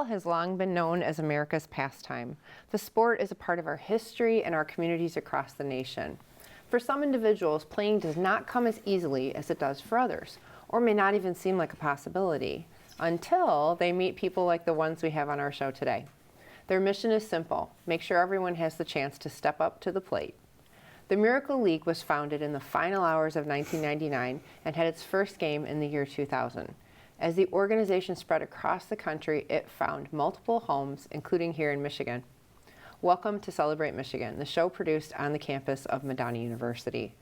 Baseball has long been known as America's pastime. The sport is a part of our history and our communities across the nation. For some individuals, playing does not come as easily as it does for others, or may not even seem like a possibility, until they meet people like the ones we have on our show today. Their mission is simple: make sure everyone has the chance to step up to the plate. The Miracle League was founded in the final hours of 1999 and had its first game in the year 2000. As the organization spread across the country, it found multiple homes, including here in Michigan. Welcome to Celebrate Michigan, the show produced on the campus of Madonna University.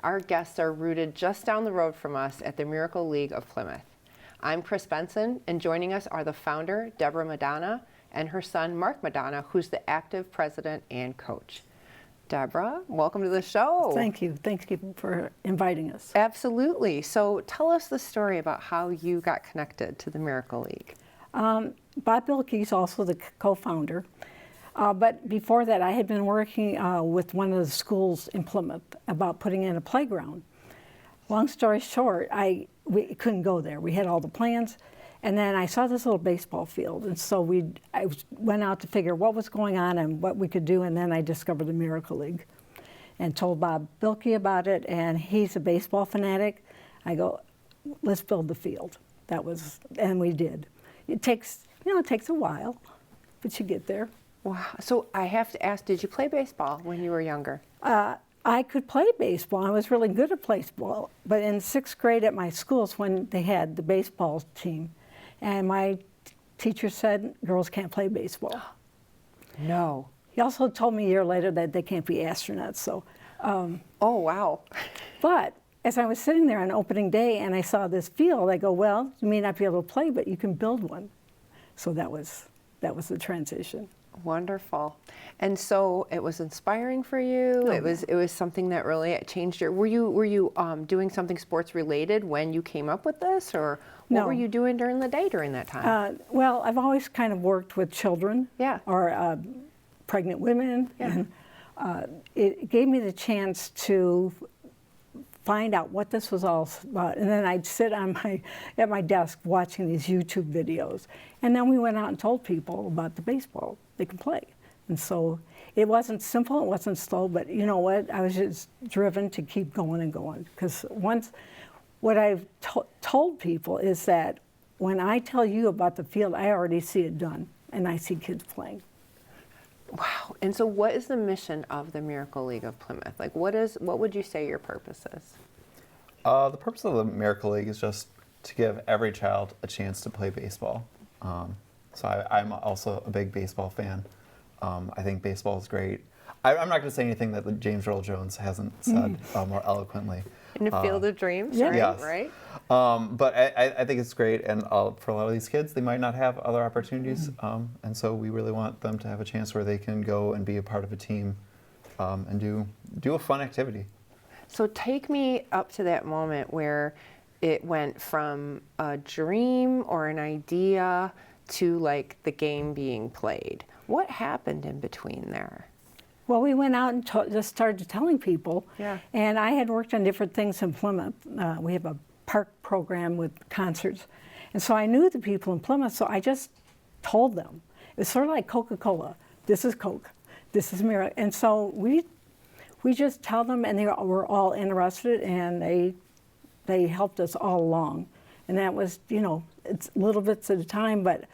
Our guests are rooted just down the road from us at the Miracle League of Plymouth. I'm Chris Benson, and joining us are the founder, Debra Madonna, and her son, Mark Madonna, who's the active president and coach. Debra, welcome to the show. Thank you. Thank you for inviting us. Absolutely. So tell us the story about how you got connected to the Miracle League. Bob Bilkey is also the co-founder. But before that, I had been working with one of the schools in Plymouth about putting in a playground. Long story short, we couldn't go there. We had all the plans. And then I saw this little baseball field, and so I went out to figure what was going on and what we could do, and then I discovered the Miracle League and told Bob Bilkey about it, and he's a baseball fanatic. I go, let's build the field. And we did. It takes a while, but you get there. Wow. So I have to ask, did you play baseball when you were younger? I could play baseball. I was really good at baseball, but in 6th grade at my schools when they had the baseball team, and my teacher said, girls can't play baseball. No. He also told me a year later that they can't be astronauts. So. Oh, wow. But as I was sitting there on opening day and I saw this field, I go, well, you may not be able to play, but you can build one. So that was the transition. Wonderful. And so it was inspiring for you. Oh, it was something that really changed your. Were you doing something sports related when you came up with this, or what were you doing during the day during that time? Well, I've always kind of worked with children. Yeah. Or pregnant women. Yeah. And it gave me the chance to find out what this was all about. And then I'd sit at my desk watching these YouTube videos. And then we went out and told people about the baseball they can play. And so it wasn't simple, it wasn't slow, but you know what? I was just driven to keep going and going. Because what I've told people is that when I tell you about the field, I already see it done, and I see kids playing. Wow. And so what is the mission of the Miracle League of Plymouth? Like, what would you say your purpose is? The purpose of the Miracle League is just to give every child a chance to play baseball. So I'm also a big baseball fan. I think baseball is great. I'm not going to say anything that James Earl Jones hasn't said more eloquently. In a field of dreams, yeah. right? Yes. Right? But I think it's great, and for a lot of these kids, they might not have other opportunities, and so we really want them to have a chance where they can go and be a part of a team and do a fun activity. So take me up to that moment where it went from a dream or an idea to like the game being played. What happened in between there? Well, we went out and just started telling people. Yeah. And I had worked on different things in Plymouth. We have a park program with concerts. And so I knew the people in Plymouth, so I just told them. It was sort of like Coca-Cola. This is Coke. This is Miracle. And so we just tell them, and they were all interested, and they helped us all along. And that was, it's little bits at a time, but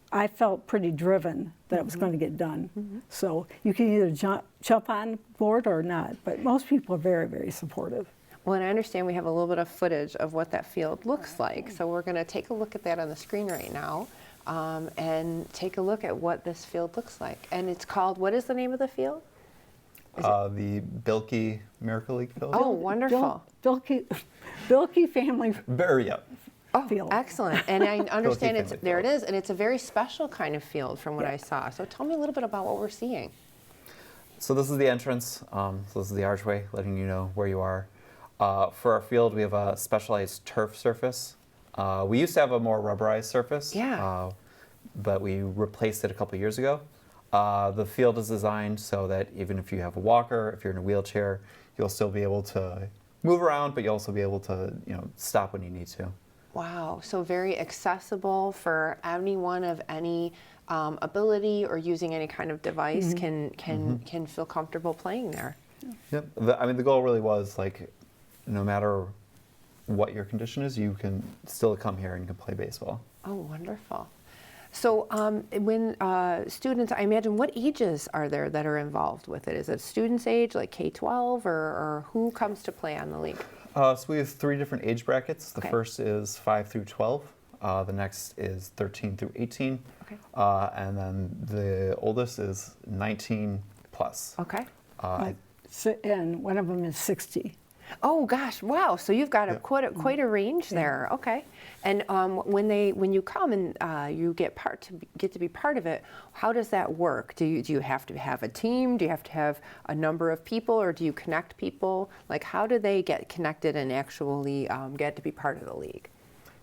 I felt pretty driven that it was going to get done. So you can either jump on board or not, but most people are very, very supportive. Well, and I understand we have a little bit of footage of what that field looks like. So we're going to take a look at that on the screen right now and take a look at what this field looks like. And it's called, what is the name of the field? The Bilkey Miracle League field. Oh, wonderful. Bilkey family field. Excellent. And I understand there it field. is, and it's a very special kind of field from what I saw. So tell me a little bit about what we're seeing. So this is the entrance. So this is the archway, letting you know where you are. For our field, we have a specialized turf surface. We used to have a more rubberized surface, but we replaced it a couple years ago. The field is designed so that even if you have a walker, if you're in a wheelchair, you'll still be able to move around, but you'll also be able to, stop when you need to. Wow, so very accessible for anyone of any ability or using any kind of device can feel comfortable playing there. Yep. I mean, the goal really was like, no matter what your condition is, you can still come here and you can play baseball. Oh, wonderful. So when students, I imagine, what ages are there that are involved with it? Is it students' age, like K-12, or who comes to play on the league? So we have 3 different age brackets. The Okay. first is 5 through 12. The next is 13 through 18. Okay. And then the oldest is 19 plus. Okay. And one of them is 60. Oh gosh, wow! So you've got Yep. quite a range there. Okay. And when you come and you get to be part of it, how does that work? Do you have to have a team? Do you have to have a number of people, or do you connect people? Like, how do they get connected and actually get to be part of the league?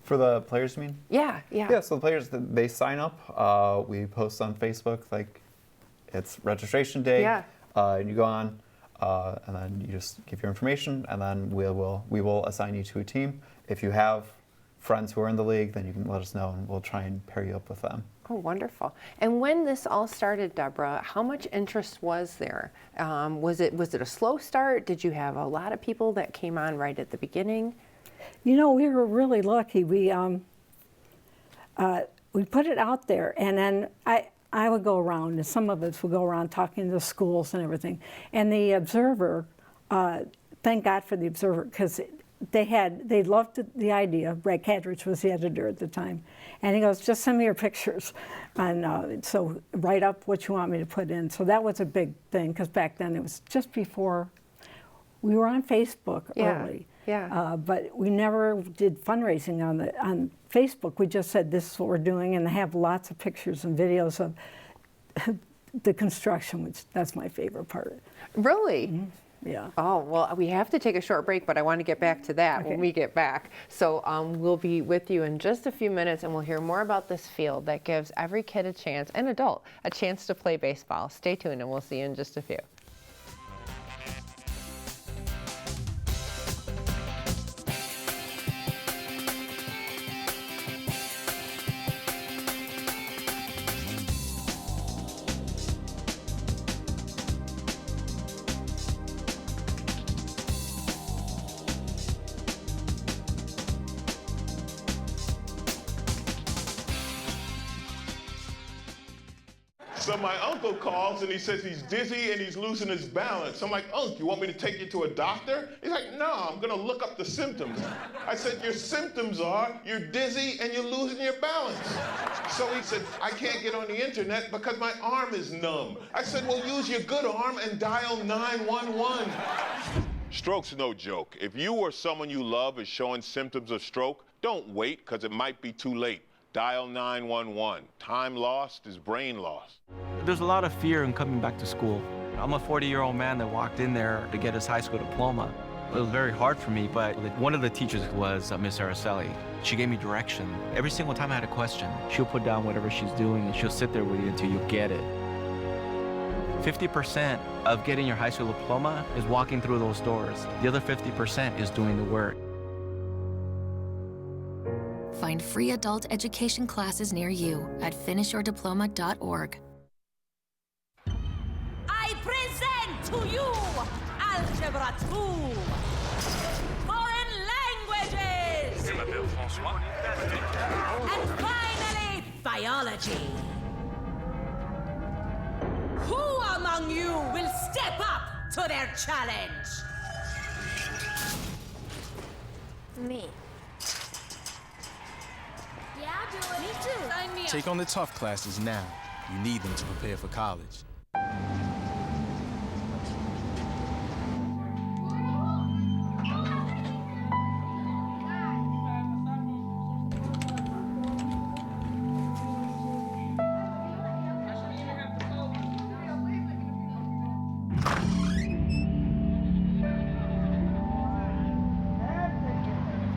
For the players, you mean? Yeah. Yeah, so the players, they sign up. We post on Facebook, like, it's registration day. Yeah. And you go on, and then you just give your information, and then we will assign you to a team. If you have friends who are in the league, then you can let us know, and we'll try and pair you up with them. Oh, wonderful. And when this all started, Debra, how much interest was there? Was it a slow start? Did you have a lot of people that came on right at the beginning? You know, we were really lucky. We put it out there, and then I would go around, and some of us would go around talking to the schools and everything. And the Observer, thank God for the Observer, because they loved the idea. Brad Cadrich was the editor at the time. And he goes, just send me your pictures. And so write up what you want me to put in. So that was a big thing, because back then it was just before, we were on Facebook early. Yeah. But we never did fundraising on Facebook. We just said, this is what we're doing, and I have lots of pictures and videos of the construction, which that's my favorite part. Really? Mm-hmm. Yeah. Oh, well, we have to take a short break, but I want to get back to that when we get back. So we'll be with you in just a few minutes, and we'll hear more about this field that gives every kid a chance, an adult, a chance to play baseball. Stay tuned, and we'll see you in just a few. So my uncle calls and he says he's dizzy and he's losing his balance. I'm like, Unc, you want me to take you to a doctor? He's like, no, I'm gonna look up the symptoms. I said, your symptoms are you're dizzy and you're losing your balance. So he said, I can't get on the internet because my arm is numb. I said, well, use your good arm and dial 911. Stroke's no joke. If you or someone you love is showing symptoms of stroke, don't wait because it might be too late. Dial 911. Time lost is brain lost. There's a lot of fear in coming back to school. I'm a 40-year-old man that walked in there to get his high school diploma. It was very hard for me, but one of the teachers was Miss Araceli. She gave me direction. Every single time I had a question, she'll put down whatever she's doing and she'll sit there with you until you get it. 50% of getting your high school diploma is walking through those doors. The other 50% is doing the work. Find free adult education classes near you at finishyourdiploma.org. I present to you Algebra 2, Foreign Languages, and finally, Biology. Who among you will step up to their challenge? Me. Yeah, I'll do it. Me too. Sign me up. Take on the tough classes now. You need them to prepare for college.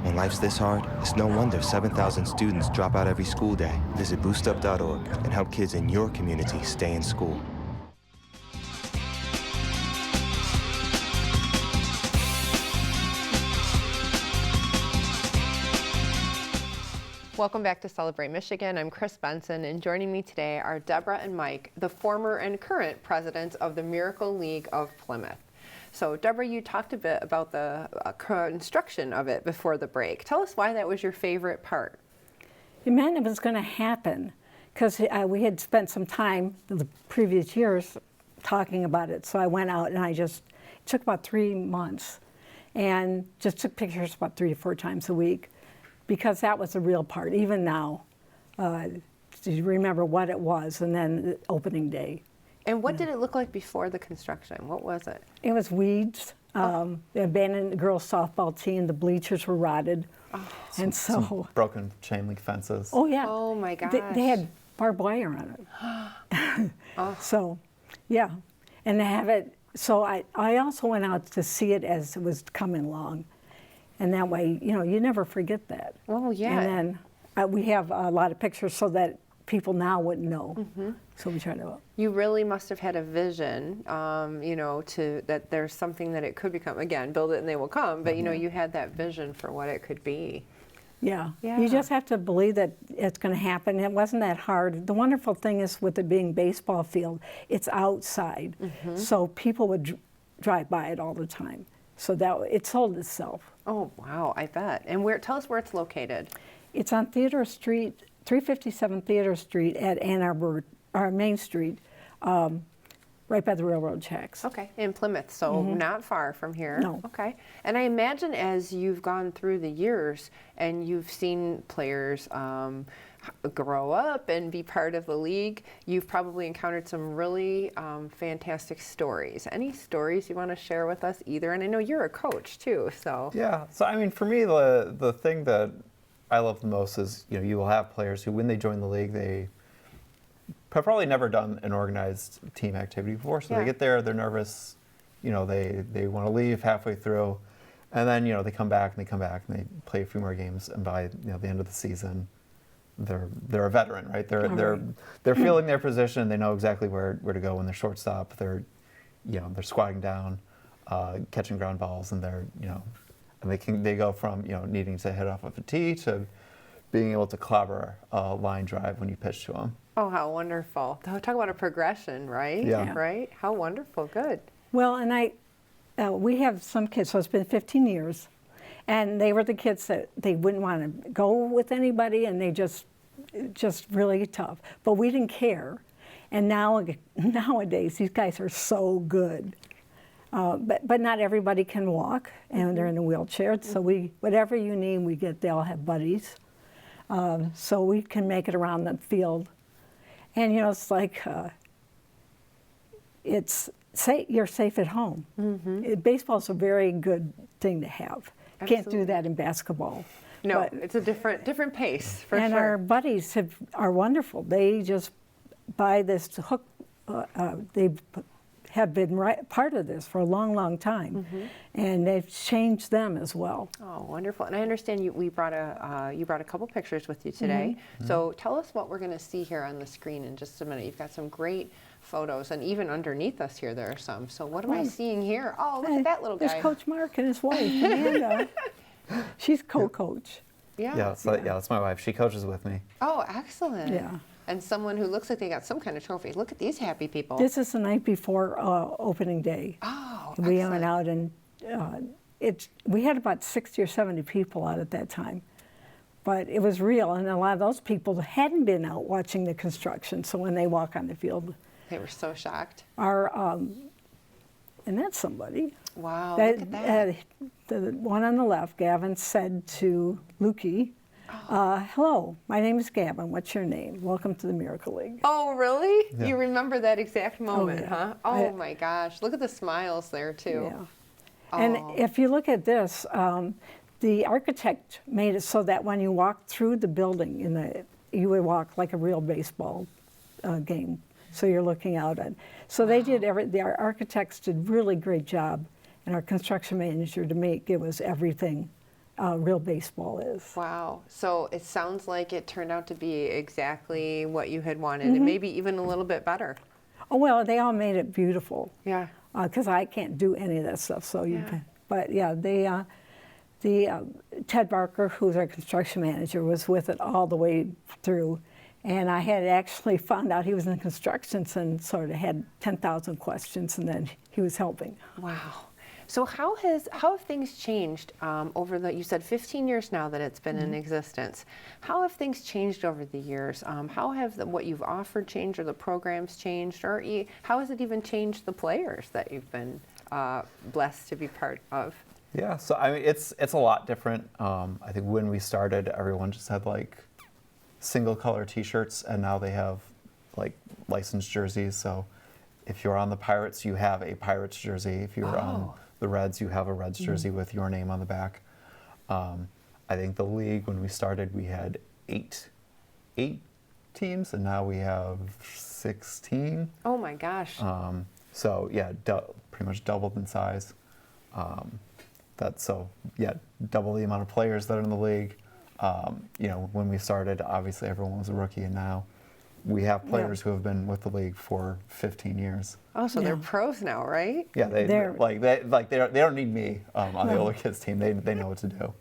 When life's this hard, it's no wonder 7,000 students drop out every school day. Visit boostup.org and help kids in your community stay in school. Welcome back to Celebrate Michigan. I'm Chris Benson, and joining me today are Debra and Mike, the former and current presidents of the Miracle League of Plymouth. So, Debra, you talked a bit about the construction of it before the break. Tell us why that was your favorite part. It meant it was going to happen because we had spent some time the previous years talking about it. So I went out and it took about 3 months and just took pictures about 3 to 4 times a week. Because that was the real part. Even now, you remember what it was, and then the opening day. And what did it look like before the construction? What was it? It was weeds, the abandoned girls' softball team. The bleachers were rotted, and some broken chain link fences. Oh yeah. Oh my gosh. They had barbed wire on it. So, yeah, and to have it. So I also went out to see it as it was coming along. And that way, you never forget that. Oh, yeah. And then we have a lot of pictures so that people now wouldn't know. Mm-hmm. So we try to. You really must have had a vision, that there's something that it could become. Again, build it and they will come. But, you had that vision for what it could be. Yeah. Yeah. You just have to believe that it's going to happen. It wasn't that hard. The wonderful thing is with it being baseball field, it's outside. Mm-hmm. So people would drive by it all the time. So that it sold itself. Oh, wow, I bet. And tell us where it's located. It's on Theodore Street, 357 Theodore Street at Ann Arbor, or Main Street, right by the railroad tracks. Okay, in Plymouth, so not far from here. No. Okay. And I imagine as you've gone through the years and you've seen players grow up and be part of the league, you've probably encountered some really fantastic stories. Any stories you want to share with us either? And I know you're a coach too, so. Yeah, so I mean, for me, the thing that I love the most is, you will have players who, when they join the league, they have probably never done an organized team activity before, so they get there, they're nervous, they want to leave halfway through, and then, they come back and they play a few more games, and by, the end of the season, they're a veteran, right? They're feeling their position. They know exactly where to go when they're shortstop. They're squatting down, catching ground balls, and and they go from needing to hit off of a tee to being able to clobber a line drive when you pitch to them. Oh, how wonderful! Talk about a progression, right? Yeah. Right. How wonderful. Good. Well, and we have some kids. So it's been 15 years. And they were the kids that they wouldn't want to go with anybody, and they just really tough. But we didn't care. And nowadays, these guys are so good. But not everybody can walk, and they're in a wheelchair. So whatever you need, they all have buddies. So we can make it around the field. And it's like, you're safe at home. Mm-hmm. Baseball's a very good thing to have. Absolutely. Can't do that in basketball. No, it's a different pace, for and sure. our buddies are wonderful. They just buy this hook. They have been part of this for a long, long time, and they've changed them as well. Oh, wonderful! And I understand you brought a couple pictures with you today. So tell us what we're going to see here on the screen in just a minute. You've got some great photos, and even underneath us here there are some. So what am I seeing here? Oh, look at that little guy. There's Coach Mark and his wife, Amanda. She's co-coach. Yeah. That's my wife. She coaches with me. Oh, excellent. Yeah. And someone who looks like they got some kind of trophy. Look at these happy people. This is the night before opening day. Oh, we excellent. went out and we had about 60 or 70 people out at that time. But it was real, and a lot of those people hadn't been out watching the construction, so when they walk on the field, they were so shocked. And that's somebody. Wow, look at that. The one on the left, Gavin, said to Lukey, hello, my name is Gavin. What's your name? Welcome to the Miracle League. Oh, really? Yeah. You remember that exact moment, yeah. huh? Oh, my gosh. Look at the smiles there, too. Yeah. Oh. And if you look at this, the architect made it so that when you walk through the building, you would walk like a real baseball game. So you're looking out at. So they did our architects did really great job, and our construction manager to make it was everything real baseball is. Wow. So it sounds like it turned out to be exactly what you had wanted, and maybe even a little bit better. Oh, well, they all made it beautiful. Yeah. Because I can't do any of that stuff, so you can. But yeah, Ted Barker, who's our construction manager, was with it all the way through. And I had actually found out he was in construction and sort of had 10,000 questions, and then he was helping. Wow. So how have things changed over the, you said 15 years now that it's been in existence. How have things changed over the years? How have what you've offered changed, or the programs changed, or how has it even changed the players that you've been blessed to be part of? Yeah, so I mean, it's a lot different. I think when we started, everyone just had like single color t-shirts, and now they have like licensed jerseys. So if you're on the Pirates, you have a Pirates jersey. If you're on the Reds, you have a Reds jersey with your name on the back. I think the league, when we started, we had eight teams, and now we have 16. Oh my gosh. So yeah, pretty much doubled in size. Double the amount of players that are in the league. You know, when we started, obviously everyone was a rookie, and now we have players who have been with the league for 15 years. Oh, so they're pros now, right? Yeah, they don't need me on the older kids team. They know what to do.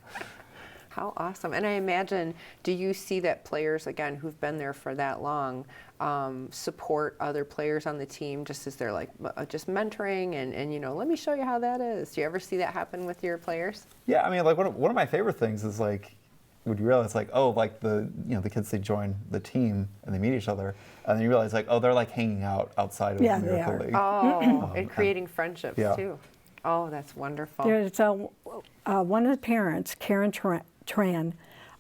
How awesome. And I imagine, do you see that players, again, who've been there for that long, support other players on the team just as they're like, just mentoring and you know, let me show you how that is. Do you ever see that happen with your players? Yeah, I mean, like one of my favorite things is like, when you realize like, oh, like the kids, they join the team and they meet each other, and then you realize like, oh, they're like hanging out outside of the Miracle League. Oh, and creating friendships too. Oh, that's wonderful. There's one of the parents, Karen Tran,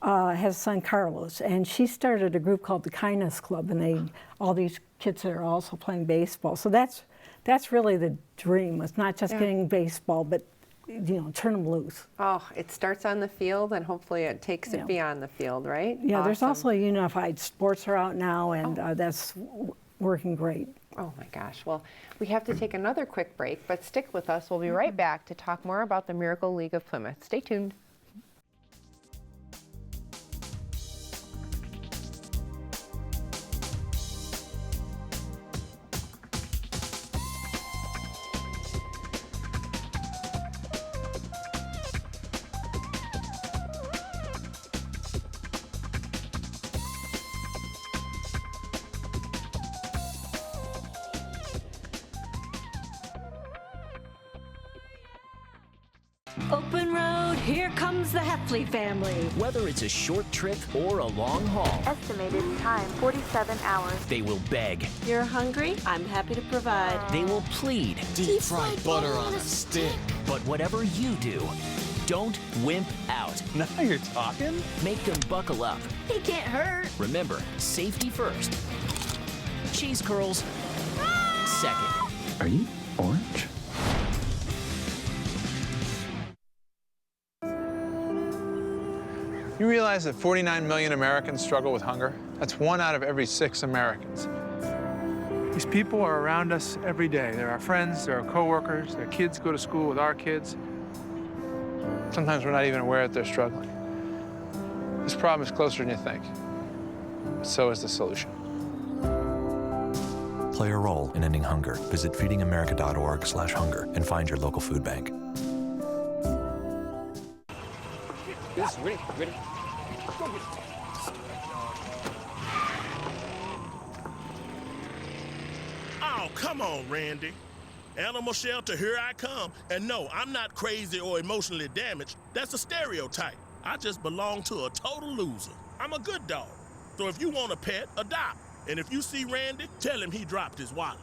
has a son, Carlos, and she started a group called the Kindness Club, and all these kids are also playing baseball. So that's really the dream. It's not just getting baseball, but you know, turn them loose. Oh, it starts on the field, and hopefully it takes it beyond the field, right? Yeah, there's also unified sports are out now, and that's working great. Oh my gosh. Well, we have to take another quick break, but stick with us. We'll be right back to talk more about the Miracle League of Plymouth. Stay tuned. Open road, here comes the Heffley family. Whether it's a short trip or a long haul. Estimated time, 47 hours. They will beg. You're hungry? I'm happy to provide. They will plead. Deep fried butter on a stick. But whatever you do, don't wimp out. Now you're talking? Make them buckle up. He can't hurt. Remember, safety first. Cheese curls second. Are you orange? You realize that 49 million Americans struggle with hunger? That's 1 out of every 6 Americans. These people are around us every day. They're our friends, they're our coworkers, their kids go to school with our kids. Sometimes we're not even aware that they're struggling. This problem is closer than you think, but so is the solution. Play a role in ending hunger. Visit feedingamerica.org/hunger and find your local food bank. Yes, ready, ready. Go get it. Oh, come on, Randy. Animal shelter, here I come. And no, I'm not crazy or emotionally damaged. That's a stereotype. I just belong to a total loser. I'm a good dog. So if you want a pet, adopt. And if you see Randy, tell him he dropped his wallet.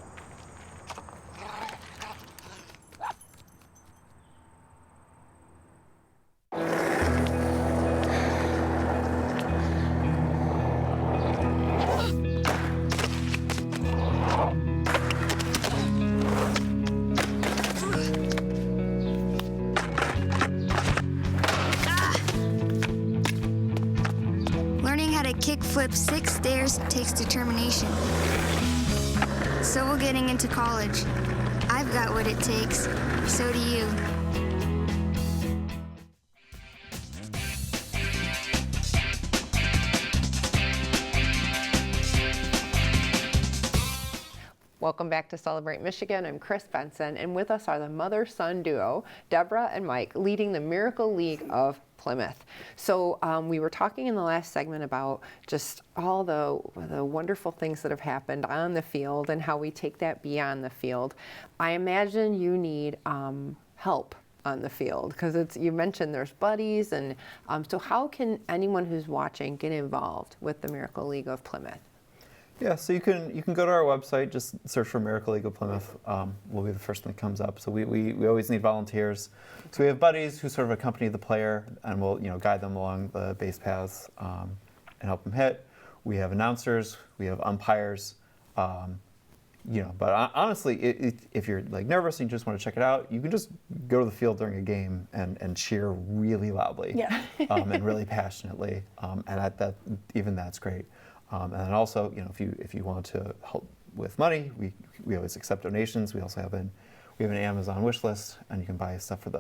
Kickflip 6 stairs takes determination. So will getting into college. I've got what it takes. So do you. Welcome back to Celebrate Michigan. I'm Chris Benson, and with us are the mother-son duo, Debra and Mike, leading the Miracle League of Plymouth. So we were talking in the last segment about just all the wonderful things that have happened on the field and how we take that beyond the field. I imagine you need help on the field, because you mentioned there's buddies, and so how can anyone who's watching get involved with the Miracle League of Plymouth? Yeah, so you can go to our website, just search for Miracle League of Plymouth. Will be the first thing that comes up. So we always need volunteers. So we have buddies who sort of accompany the player, and we'll guide them along the base paths and help them hit. We have announcers, we have umpires. But honestly, if you're like nervous and you just want to check it out, you can just go to the field during a game and cheer really loudly, and really passionately, and that's great. And then also, if you want to help with money, we always accept donations. We also have an Amazon wish list, and you can buy stuff for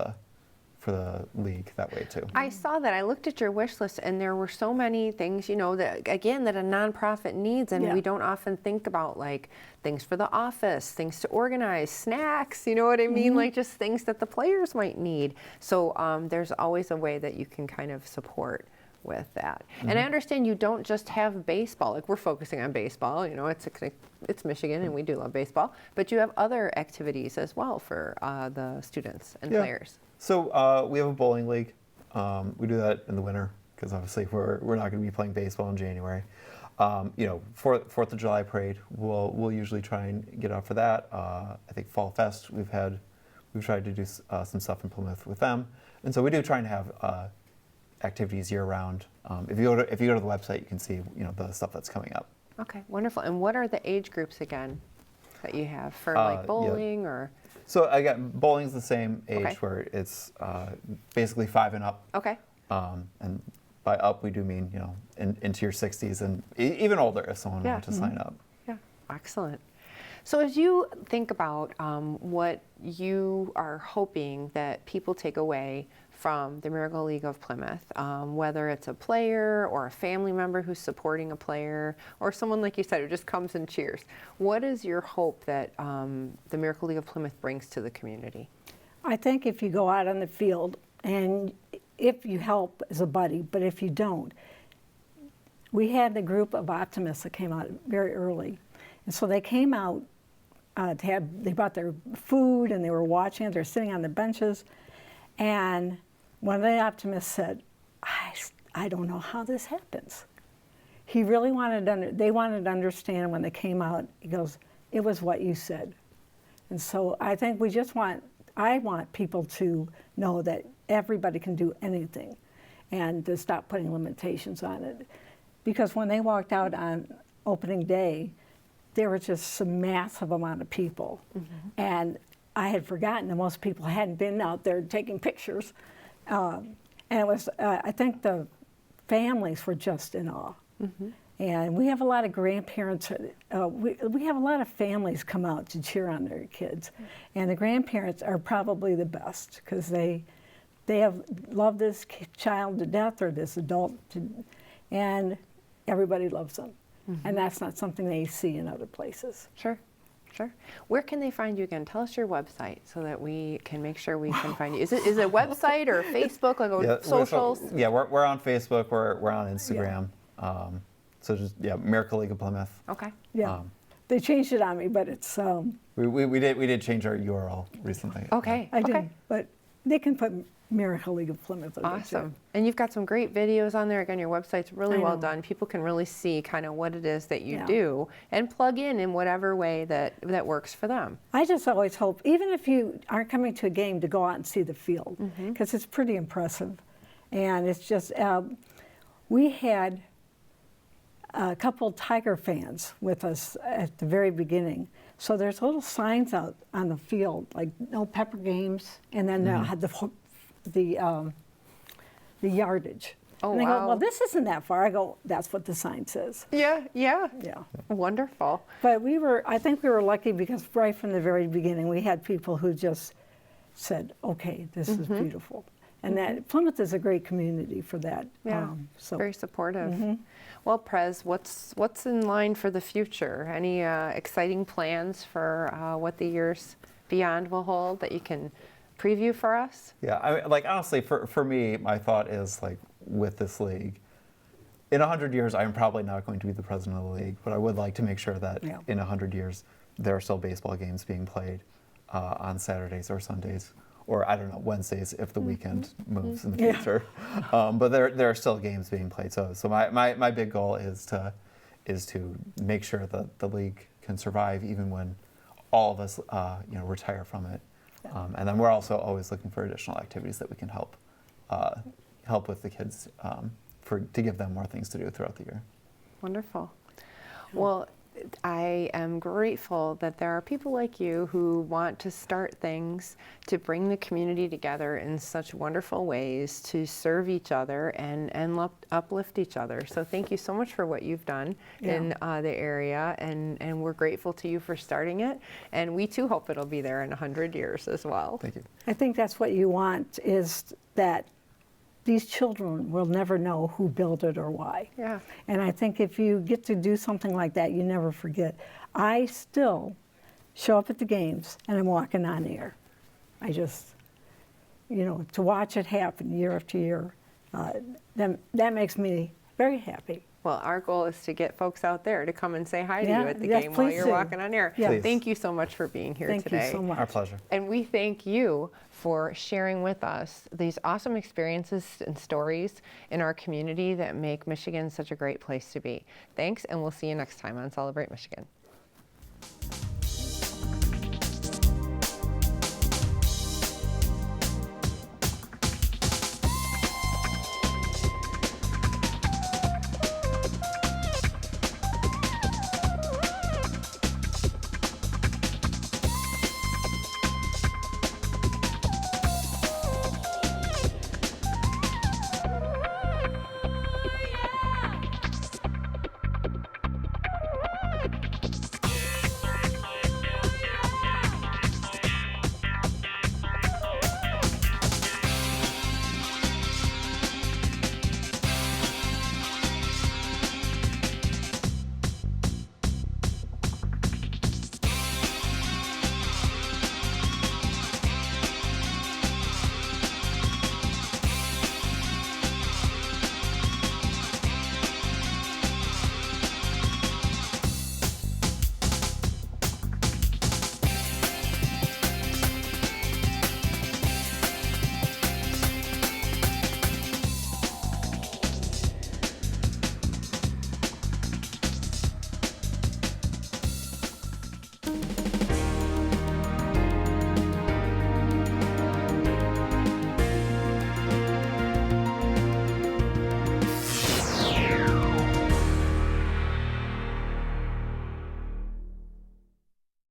the league that way too. I saw that. I looked at your wish list, and there were so many things, that a nonprofit needs, and we don't often think about, like things for the office, things to organize, snacks. You know what I mean? Like just things that the players might need. So there's always a way that you can kind of support with that. And I understand you don't just have baseball. Like we're focusing on baseball. It's Michigan, and we do love baseball. But you have other activities as well for the students and players. So we have a bowling league. We do that in the winter because obviously we're not going to be playing baseball in January. Fourth of July parade, we'll usually try and get out for that. I think Fall Fest we've tried to do some stuff in Plymouth with them, and so we do try and have activities year round. If you go to the website, you can see the stuff that's coming up. Okay, wonderful. And what are the age groups again that you have for like bowling or? So bowling's the same age where it's basically 5 and up. Okay. And by up we do mean into your 60s and even older if someone wanted to sign up. Yeah, excellent. So as you think about what you are hoping that people take away from the Miracle League of Plymouth, whether it's a player or a family member who's supporting a player, or someone like you said who just comes and cheers, what is your hope that the Miracle League of Plymouth brings to the community? I think if you go out on the field and if you help as a buddy, but if you don't, we had the group of optimists that came out very early, and so they came out. They brought their food and they were watching it. They're sitting on the benches, and one of the optimists said, "I don't know how this happens." He really they wanted to understand when they came out. He goes, "It was what you said," and so I think I want people to know that everybody can do anything, and to stop putting limitations on it, because when they walked out on opening day, there was just a massive amount of people. And I had forgotten that most people hadn't been out there taking pictures. And it was, I think the families were just in awe. And we have a lot of grandparents, we have a lot of families come out to cheer on their kids. And the grandparents are probably the best because they have loved this child to death or this adult, and everybody loves them. And that's not something they see in other places. Sure. Where can they find you again? Tell us your website so that we can make sure we can find you. Is it a website or Facebook, like socials? We're on Facebook. We're on Instagram. So just Miracle League of Plymouth. Okay. Yeah. They changed it on me, but it's we did change our URL recently. Okay. I did, but they can put Miracle League of Plymouth. Awesome. And you've got some great videos on there. Again, your website's really well done. People can really see kind of what it is that you do and plug in whatever way that works for them. I just always hope, even if you aren't coming to a game, to go out and see the field, because it's pretty impressive. And it's just, we had a couple Tiger fans with us at the very beginning. So there's little signs out on the field, like no pepper games, and then had the yardage. Oh, and they wow. go, well, this isn't that far. I go, that's what the sign says. Yeah. Wonderful. But I think we were lucky because right from the very beginning, we had people who just said, okay, this is beautiful. And that Plymouth is a great community for that. Yeah, so very supportive. Well, Prez, what's in line for the future? Any exciting plans for what the years beyond will hold that you can preview for us? Yeah, I mean, like honestly, for me, my thought is like with this league, in 100 years, I'm probably not going to be the president of the league, but I would like to make sure that in 100 years, there are still baseball games being played on Saturdays or Sundays, or I don't know, Wednesdays if the weekend moves in the future. But there are still games being played. So my big goal is to make sure that the league can survive even when all of us retire from it. And then we're also always looking for additional activities that we can help with the kids to give them more things to do throughout the year. Wonderful. Well, I am grateful that there are people like you who want to start things to bring the community together in such wonderful ways to serve each other and uplift each other. So thank you so much for what you've done in the area, and we're grateful to you for starting it. And we too hope it'll be there in 100 years as well. Thank you. I think that's what you want, is that these children will never know who built it or why. Yeah. And I think if you get to do something like that, you never forget. I still show up at the games and I'm walking on air. I just, to watch it happen year after year, that makes me very happy. Well, our goal is to get folks out there to come and say hi to you at the game while you're walking on air. Yes. Thank you so much for being here today. Thank you so much. Our pleasure. And we thank you for sharing with us these awesome experiences and stories in our community that make Michigan such a great place to be. Thanks, and we'll see you next time on Celebrate Michigan.